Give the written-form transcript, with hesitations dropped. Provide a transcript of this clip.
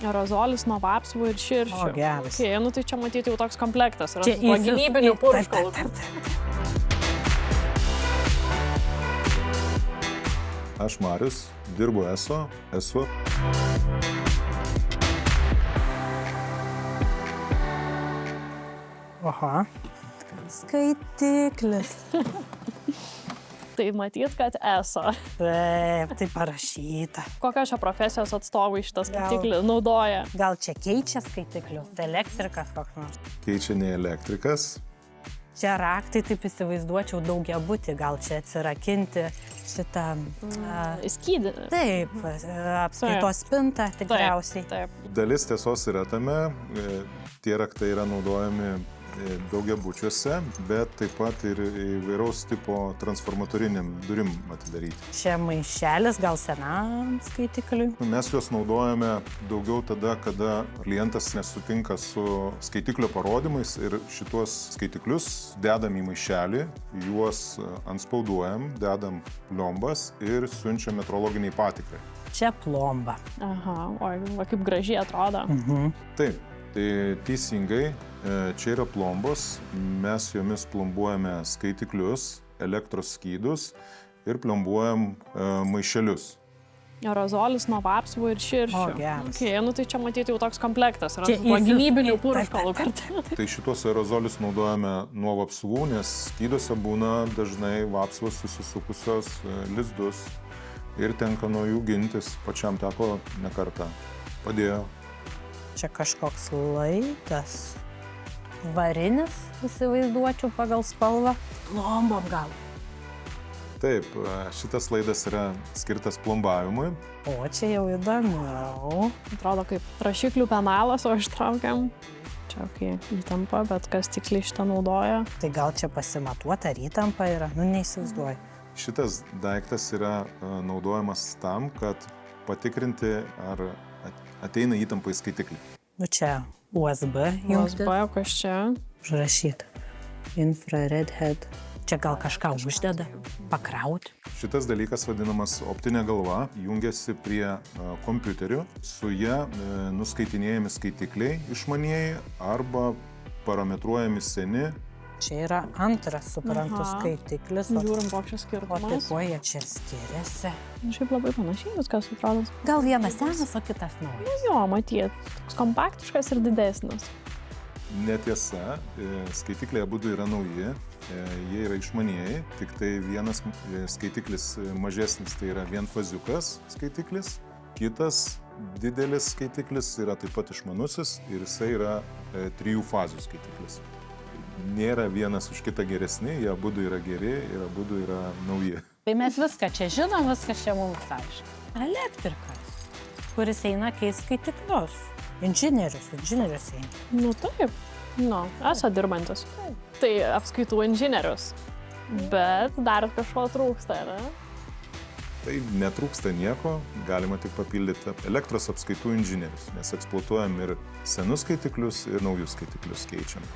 Aerozolis nuo vapsvų ir širšių. O, geras. Okay, nu tai čia matyti jau toks komplektas. Yra Čia su tuo gynybiniu purškalu. Aš Marius, dirbu ESO, esu. Aha. Skaitiklis. Tai matyt, kad ESO. Taip, tai parašyta. Kokios čia profesijos atstovai šitą skaitiklį naudoja? Gal čia keičia skaitiklius? Elektrikas koks nors. Keičia ne elektrikas. Čia raktai, taip įsivaizduočiau, daugiabutį, gal čia atsirakinti šitą... Skydį. Taip, apskaitos spintą tikriausiai. Taip. Dalis tiesos yra tame, tie raktai yra naudojami daugiabučiuose, bet taip pat ir įvairaus tipo transformatoriniam durim atidaryti. Čia maišelis, gal senam skaitikliui? Mes juos naudojame daugiau tada, kada klientas nesutinka su skaitiklio parodymais ir šituos skaitiklius dedam į maišelį, juos antspauduojam, dedam plombas ir siunčiam metrologiniai patikrai. Čia plomba. Aha, oi, va kaip gražiai atrodo. Taip, tai teisingai, čia yra plombos, mes jomis plombuojame skaitiklius, elektros skydus ir plombuojam maišelius. Aerozolis nuo vapsvų ir širšių. O, geras. Okay, nu tai čia matyti jau toks komplektas. Yra Čia su tuo gynybiniu Taip, purškalu. Tai šitos aerozolius naudojame nuo vapsvų, nes skyduose būna dažnai vapsvos susisukusios lizdus ir tenka nuo jų gintis. Pačiam teko ne kartą. Padėjo. Čia kažkoks laidas. Varinis, įsivaizduočiau, pagal spalvą. Plombom gal. Taip, šitas laidas yra skirtas plombavimui. O, čia jau įdomiau. Atrodo kaip rašiklių penalas, o ištraukiam. Čia įtampa, bet kas tiksliai šitą naudoja. Tai gal čia pasimatuota ar įtampa yra? Nu, neįsivaizduoju. Šitas daiktas yra naudojamas tam, kad patikrinti, ar ateina įtampa į skaitiklį. Nu, čia USB jungtis. USB, o kas čia? Užrašyta. Infrared head. Čia gal kažką uždeda, pakrauti. Šitas dalykas vadinamas optinė galva, jungiasi prie kompiuterių, su ją nuskaitinėjami skaitikliai išmanieji arba parametruojami seni. Čia yra antras, suprantu, skaitiklis. Žiūrim, koks čia O tai skirtumas. kuo jie čia skiriasi? Šiaip labai panašiai viskas atrodo. Gal vienas senas, o kitas naujas. Jo, matyt, toks kompaktiškas ir didesnis. Netiesa, skaitikliai abudu yra nauji, jie yra išmanieji, tik tai vienas skaitiklis mažesnis, tai yra vienfaziukas skaitiklis, kitas didelis skaitiklis yra taip pat išmanusis ir jisai yra 3 fazių skaitiklis. Nėra vienas už kitą geresni, jie abudu yra geri ir abudu yra nauji. Tai mes viską čia žinom, viskas čia mums aišku. Elektrikas, kuris eina keis skaitiklius. Inžinierius eina. Nu taip, esu dirbantis. Tai apskaitų inžinierius. Bet dar kažko trūksta, ne? Tai netrūksta nieko, galima tik papildyti elektros apskaitų inžinierius, nes eksploatuojam ir senus skaitiklius, ir naujus skaitiklius keičiam.